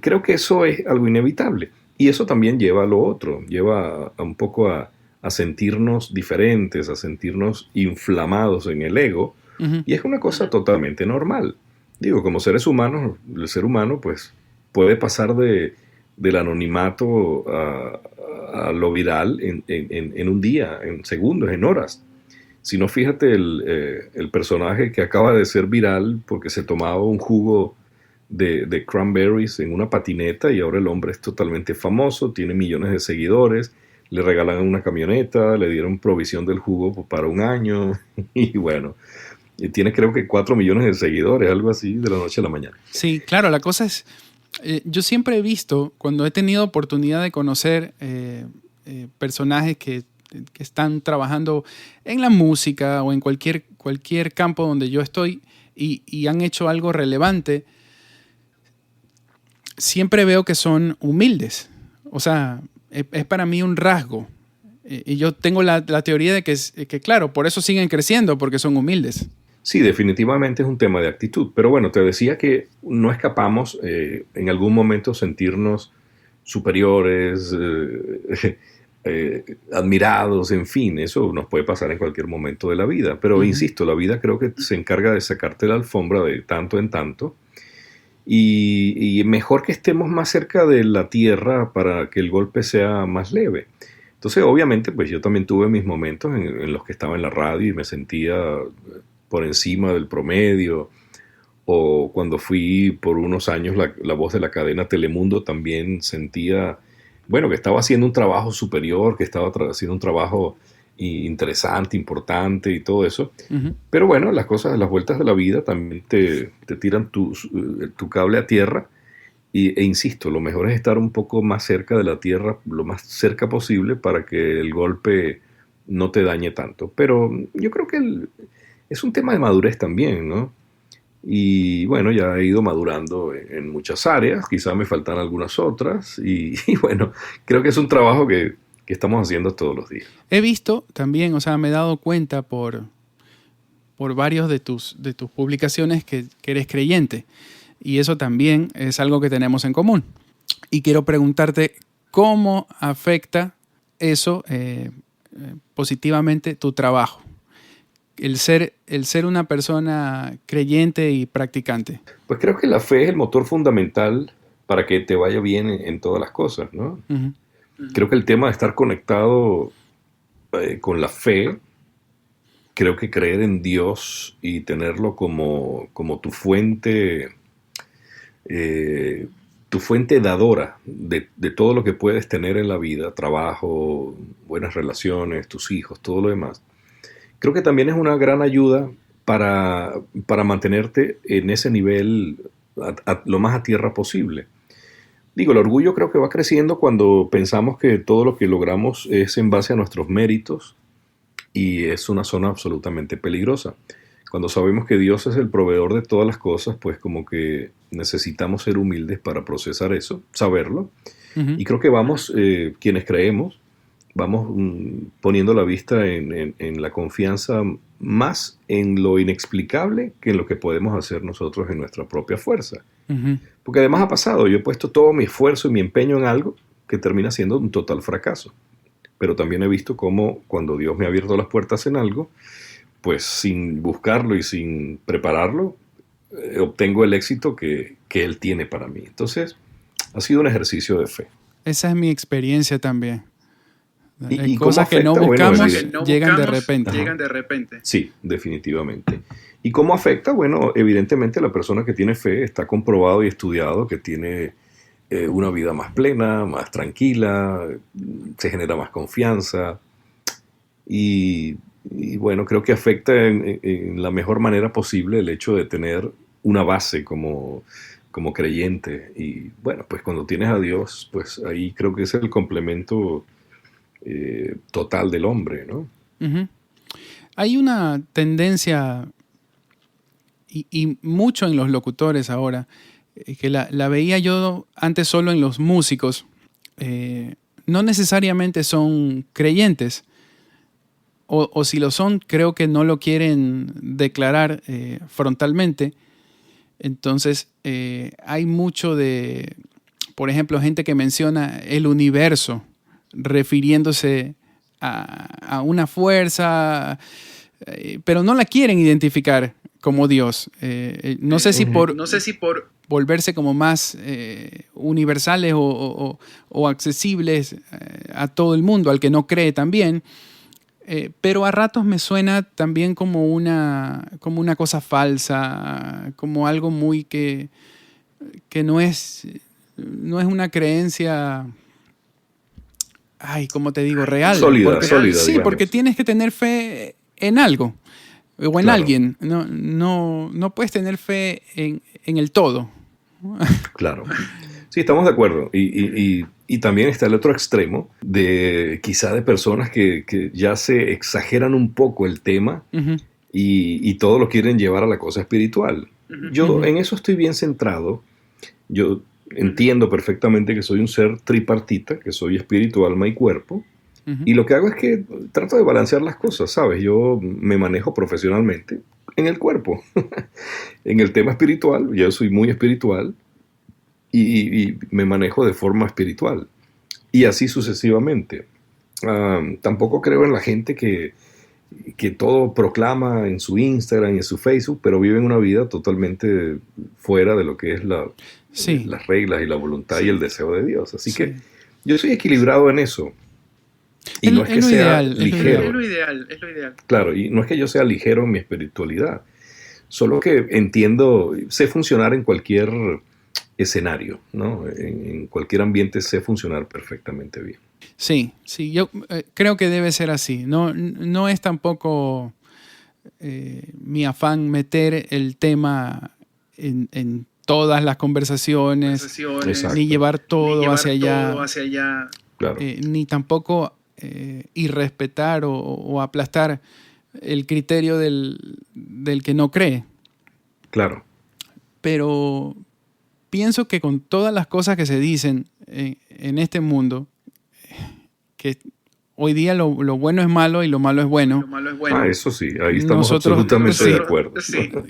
Creo que eso es algo inevitable. Y eso también lleva a lo otro, lleva un poco a sentirnos diferentes, a sentirnos inflamados en el ego. Uh-huh. Y es una cosa totalmente normal. Digo, como seres humanos, el ser humano pues puede pasar del anonimato a lo viral en un día, en segundos, en horas. Si no, fíjate el personaje que acaba de ser viral porque se tomaba un jugo de cranberries en una patineta y ahora el hombre es totalmente famoso, tiene millones de seguidores, le regalan una camioneta, le dieron provisión del jugo para un año y bueno, tiene creo que 4 millones de seguidores, algo así, de la noche a la mañana. Sí, claro, la cosa es, yo siempre he visto, cuando he tenido oportunidad de conocer personajes que están trabajando en la música o en cualquier campo donde yo estoy y han hecho algo relevante, siempre veo que son humildes. O sea, es para mí un rasgo. Y yo tengo la teoría de que, claro, por eso siguen creciendo, porque son humildes. Sí, definitivamente es un tema de actitud. Pero bueno, te decía que no escapamos en algún momento sentirnos superiores, admirados, en fin. Eso nos puede pasar en cualquier momento de la vida. Pero insisto, la vida creo que se encarga de sacarte la alfombra de tanto en tanto. Y mejor que estemos más cerca de la tierra para que el golpe sea más leve. Entonces, obviamente, pues yo también tuve mis momentos en los que estaba en la radio y me sentía por encima del promedio. O cuando fui por unos años la voz de la cadena Telemundo, también sentía, bueno, que estaba haciendo un trabajo superior, que estaba haciendo un trabajo interesante, importante y todo eso. Uh-huh. Pero bueno, las vueltas de la vida también te tiran tu cable a tierra e insisto, lo mejor es estar un poco más cerca de la tierra, lo más cerca posible para que el golpe no te dañe tanto. Pero yo creo que es un tema de madurez también, ¿no? Y bueno, ya he ido madurando en muchas áreas, quizá me faltan algunas otras y bueno, creo que es un trabajo que estamos haciendo todos los días. He visto también, o sea, me he dado cuenta por varios de tus publicaciones que eres creyente. Y eso también es algo que tenemos en común. Y quiero preguntarte, ¿cómo afecta eso positivamente tu trabajo? El ser una persona creyente y practicante. Pues creo que la fe es el motor fundamental para que te vaya bien en todas las cosas, ¿no? Uh-huh. Creo que el tema de estar conectado con la fe, creo que creer en Dios y tenerlo como tu fuente dadora de todo lo que puedes tener en la vida, trabajo, buenas relaciones, tus hijos, todo lo demás. Creo que también es una gran ayuda para mantenerte en ese nivel lo más a tierra posible. Digo, el orgullo creo que va creciendo cuando pensamos que todo lo que logramos es en base a nuestros méritos y es una zona absolutamente peligrosa. Cuando sabemos que Dios es el proveedor de todas las cosas, pues como que necesitamos ser humildes para procesar eso, saberlo. Ujú, Y creo que vamos, quienes creemos, vamos poniendo la vista en la confianza más en lo inexplicable que en lo que podemos hacer nosotros en nuestra propia fuerza. ujú. Porque además ha pasado, yo he puesto todo mi esfuerzo y mi empeño en algo que termina siendo un total fracaso. Pero también he visto cómo cuando Dios me ha abierto las puertas en algo, pues sin buscarlo y sin prepararlo, obtengo el éxito que Él tiene para mí. Entonces, ha sido un ejercicio de fe. Esa es mi experiencia también. Hay ¿Y cómo cosas que no afecta? Bueno, buscamos, evidente- llegan de repente. Sí, definitivamente. ¿Y cómo afecta? Bueno, evidentemente la persona que tiene fe está comprobado y estudiado que tiene una vida más plena, más tranquila, se genera más confianza y bueno, creo que afecta en la mejor manera posible el hecho de tener una base como creyente. Y bueno, pues cuando tienes a Dios, pues ahí creo que es el complemento total del hombre, ¿no? Ujú. Hay una tendencia, y mucho en los locutores ahora, que la veía yo antes solo en los músicos. No necesariamente son creyentes, o si lo son, creo que no lo quieren declarar frontalmente. Entonces, hay mucho de, por ejemplo, gente que menciona el universo, refiriéndose a una fuerza, pero no la quieren identificar como Dios. No sé si por volverse como más universales o accesibles a todo el mundo, al que no cree también. Pero a ratos me suena también como una cosa falsa, como algo muy que no es una creencia, ¿cómo te digo? Real. Sólida, sólida, Sí, digamos. porque tienes que tener fe en algo o en Claro. alguien. No puedes tener fe en el todo. Claro. Sí, estamos de acuerdo. Y también está el otro extremo de quizá de personas que ya se exageran un poco el tema Ujú, y todo lo quieren llevar a la cosa espiritual. Yo Ujú. en eso estoy bien centrado. Yo entiendo perfectamente que soy un ser tripartita, que soy espíritu, alma y cuerpo. ujú. Y lo que hago es que trato de balancear las cosas, ¿sabes? Yo me manejo profesionalmente en el cuerpo. En el tema espiritual, yo soy muy espiritual y me manejo de forma espiritual. Y así sucesivamente. Tampoco creo en la gente que todo proclama en su Instagram y en su Facebook, pero viven una vida totalmente fuera de lo que es Sí, las reglas y la voluntad y el deseo de Dios. Así sí. que yo soy equilibrado en eso. Y Es no lo- es es que lo sea ideal, es lo ligero. ideal. Es lo ideal. Claro, y no es que yo sea ligero en mi espiritualidad. Solo que entiendo, sé funcionar en cualquier escenario, ¿no? En cualquier ambiente sé funcionar perfectamente bien. Sí, yo creo que debe ser así. No es tampoco mi afán meter el tema en todas las conversaciones, Exacto. ni llevar todo hacia allá, Claro, ni tampoco irrespetar o aplastar el criterio del que no cree. claro. Pero pienso que con todas las cosas que se dicen en este mundo, que hoy día lo bueno es malo y lo malo es bueno, Eso sí, ahí estamos Nosotros- absolutamente sí. de acuerdo.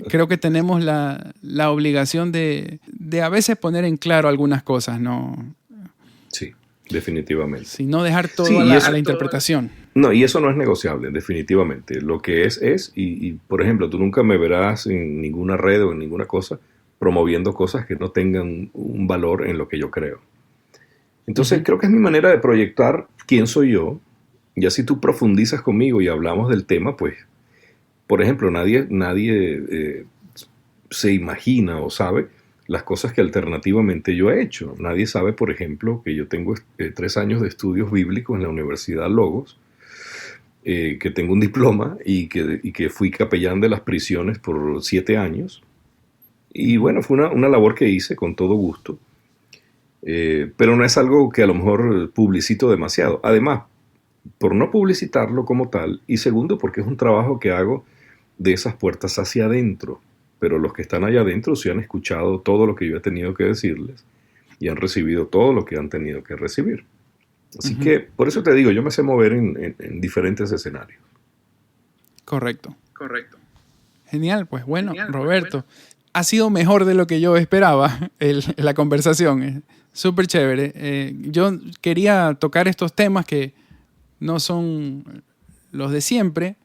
creo que tenemos la obligación de a veces poner en claro algunas cosas, ¿no? Sí, definitivamente. Si no dejar todo Sí, a y la, eso- a la interpretación. No, y eso no es negociable, definitivamente. Lo que es, y por ejemplo, tú nunca me verás en ninguna red o en ninguna cosa promoviendo cosas que no tengan un valor en lo que yo creo. Entonces, Ujú. creo que es mi manera de proyectar quién soy yo. Y así tú profundizas conmigo y hablamos del tema, pues, por ejemplo, nadie se imagina o sabe las cosas que alternativamente yo he hecho. Nadie sabe, por ejemplo, que yo tengo 3 años de estudios bíblicos en la Universidad Logos, que tengo un diploma y que fui capellán de las prisiones por 7 años. Y bueno, fue una labor que hice con todo gusto. pero no es algo que a lo mejor publicito demasiado. Además, por no publicitarlo como tal, y segundo, porque es un trabajo que hago de esas puertas hacia adentro, pero los que están allá adentro sí han escuchado todo lo que yo he tenido que decirles y han recibido todo lo que han tenido que recibir. Así que, por eso te digo, yo me sé mover en diferentes escenarios. Correcto. Genial, pues bueno, Roberto, ha sido mejor de lo que yo esperaba la conversación. Súper chévere. Yo quería tocar estos temas que no son los de siempre,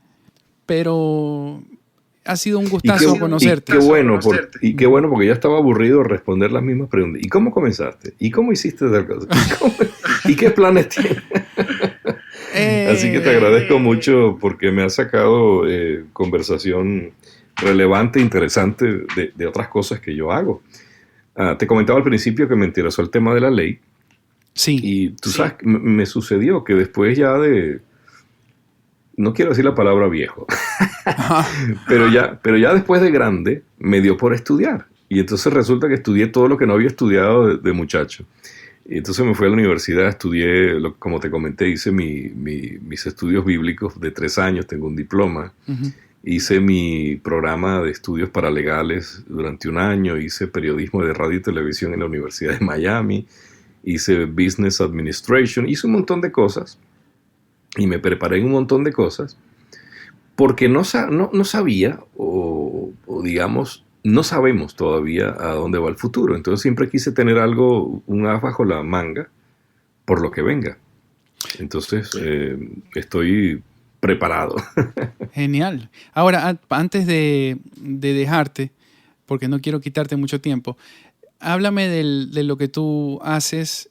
pero ha sido un gustazo conocerte. Y qué bueno, porque ya estaba aburrido de responder las mismas preguntas. ¿Y cómo comenzaste? ¿Y cómo hiciste tal cosa? ¿Y qué planes tienes? Así que te agradezco mucho porque me has sacado conversación relevante, interesante de otras cosas que yo hago. Te comentaba al principio que me interesó el tema de la ley. Sí. Y tú sabes, me sucedió que después ya no quiero decir la palabra viejo, pero ya después de grande me dio por estudiar. Y entonces resulta que estudié todo lo que no había estudiado de muchacho. Y entonces me fui a la universidad, estudié, como te comenté, hice mis estudios bíblicos de 3 años, tengo un diploma. Uh-huh. Hice mi programa de estudios paralegales durante 1 año, hice periodismo de radio y televisión en la Universidad de Miami, hice Business Administration, hice un montón de cosas y me preparé en un montón de cosas porque no sabía o digamos, no sabemos todavía a dónde va el futuro. Entonces siempre quise tener algo, un as bajo la manga por lo que venga. Entonces estoy preparado. Genial. Ahora, antes de dejarte, porque no quiero quitarte mucho tiempo, háblame de lo que tú haces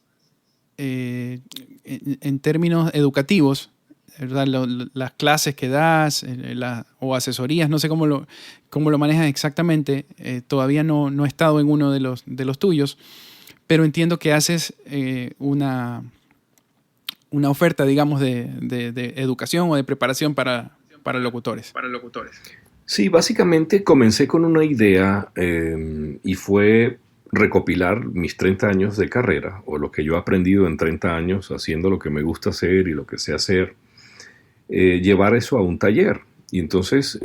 en términos educativos, ¿verdad? Las clases que das o asesorías, no sé cómo lo manejas exactamente. Todavía no he estado en uno de los tuyos, pero entiendo que haces una oferta, digamos, de educación o de preparación para locutores. Sí, básicamente comencé con una idea y fue recopilar mis 30 años de carrera o lo que yo he aprendido en 30 años haciendo lo que me gusta hacer y lo que sé hacer, llevar eso a un taller. Y entonces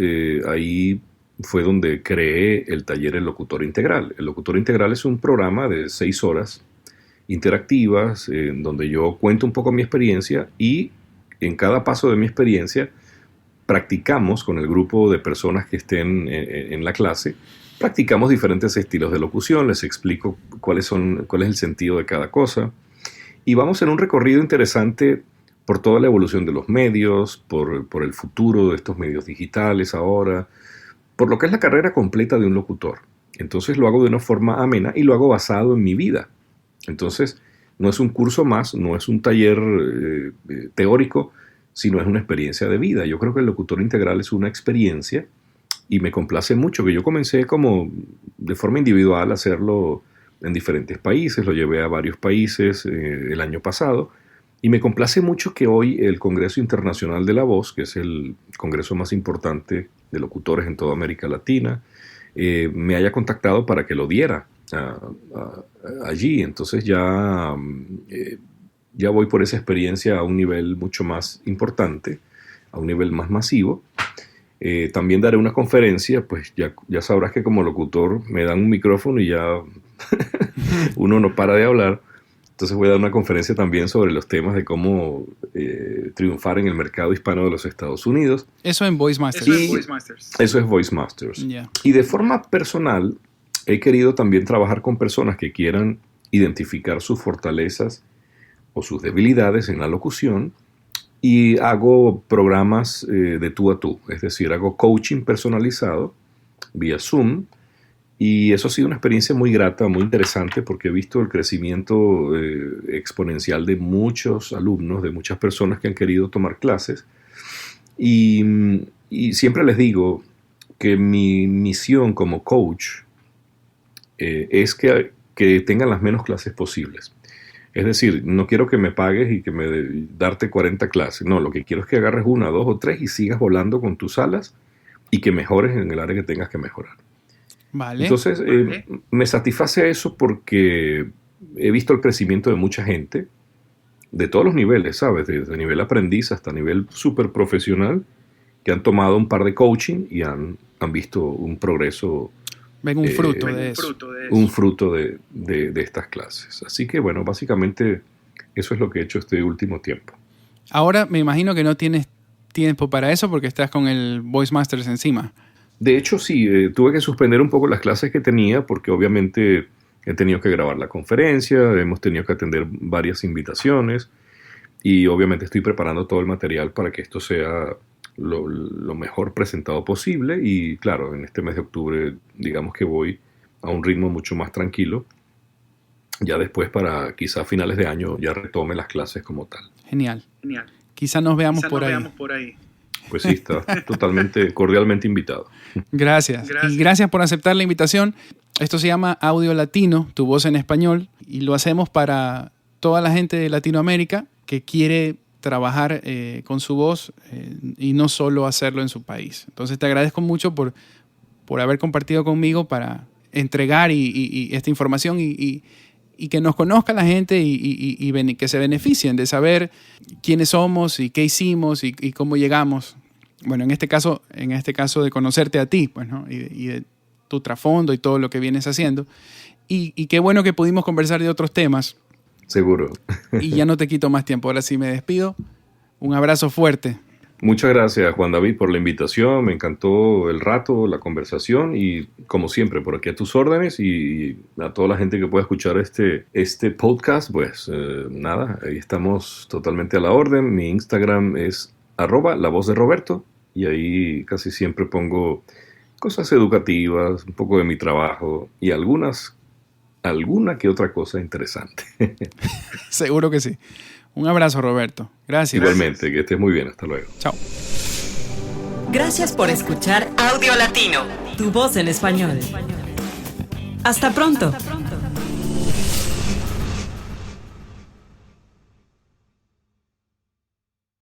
ahí fue donde creé el taller El Locutor Integral. El Locutor Integral es un programa de 6 horas interactivas, donde yo cuento un poco mi experiencia y en cada paso de mi experiencia practicamos con el grupo de personas que estén en la clase, practicamos diferentes estilos de locución, les explico cuál es el sentido de cada cosa y vamos en un recorrido interesante por toda la evolución de los medios, por el futuro de estos medios digitales ahora, por lo que es la carrera completa de un locutor. Entonces lo hago de una forma amena y lo hago basado en mi vida. Entonces, no es un curso más, no es un taller teórico, sino es una experiencia de vida. Yo creo que el Locutor Integral es una experiencia y me complace mucho que yo comencé como de forma individual a hacerlo en diferentes países, lo llevé a varios países el año pasado y me complace mucho que hoy el Congreso Internacional de la Voz, que es el congreso más importante de locutores en toda América Latina, me haya contactado para que lo diera allí. Entonces ya voy por esa experiencia a un nivel mucho más importante, a un nivel más masivo. También daré una conferencia, pues ya sabrás que como locutor me dan un micrófono y ya uno no para de hablar. Entonces voy a dar una conferencia también sobre los temas de cómo triunfar en el mercado hispano de los Estados Unidos. Eso en Voice Masters. Eso es Voice Masters. Yeah. Y de forma personal, he querido también trabajar con personas que quieran identificar sus fortalezas o sus debilidades en la locución y hago programas de tú a tú, es decir, hago coaching personalizado vía Zoom y eso ha sido una experiencia muy grata, muy interesante porque he visto el crecimiento exponencial de muchos alumnos, de muchas personas que han querido tomar clases y siempre les digo que mi misión como coach es que tengan las menos clases posibles. Es decir, no quiero que me pagues y que darte 40 clases. No, lo que quiero es que agarres 1, 2 o 3 y sigas volando con tus alas y que mejores en el área que tengas que mejorar. Vale. Entonces, me satisface eso porque he visto el crecimiento de mucha gente, de todos los niveles, ¿sabes? Desde nivel aprendiz hasta nivel súper profesional, que han tomado un par de coaching y han visto un progreso. Ven un fruto de eso. Un fruto de estas clases. Así que, bueno, básicamente eso es lo que he hecho este último tiempo. Ahora me imagino que no tienes tiempo para eso porque estás con el Voice Masters encima. De hecho, sí, tuve que suspender un poco las clases que tenía porque obviamente he tenido que grabar la conferencia, hemos tenido que atender varias invitaciones y obviamente estoy preparando todo el material para que esto sea lo mejor presentado posible. Y claro, en este mes de octubre digamos que voy a un ritmo mucho más tranquilo. Ya después, para quizá finales de año, ya retome las clases como tal. Genial. Quizá nos veamos por ahí. Pues sí, está totalmente, cordialmente invitado. Gracias. Y gracias por aceptar la invitación. Esto se llama Audio Latino, tu voz en español, y lo hacemos para toda la gente de Latinoamérica que quiere trabajar con su voz y no solo hacerlo en su país. Entonces te agradezco mucho por haber compartido conmigo para entregar y esta información y que nos conozca la gente y que se beneficien de saber quiénes somos y qué hicimos y cómo llegamos. Bueno, en este caso de conocerte a ti, pues, ¿no? y de tu trasfondo y todo lo que vienes haciendo. Y qué bueno que pudimos conversar de otros temas. Seguro. Y ya no te quito más tiempo. Ahora sí me despido. Un abrazo fuerte. Muchas gracias, Juan David, por la invitación. Me encantó el rato, la conversación y, como siempre, por aquí a tus órdenes y a toda la gente que pueda escuchar este podcast, pues nada, ahí estamos totalmente a la orden. Mi Instagram es @lavozderoberto y ahí casi siempre pongo cosas educativas, un poco de mi trabajo y alguna que otra cosa interesante. Seguro que sí. Un abrazo, Roberto. Gracias. Igualmente, que estés muy bien. Hasta luego. Chao. Gracias por escuchar Audio Latino, tu voz en español. Hasta pronto.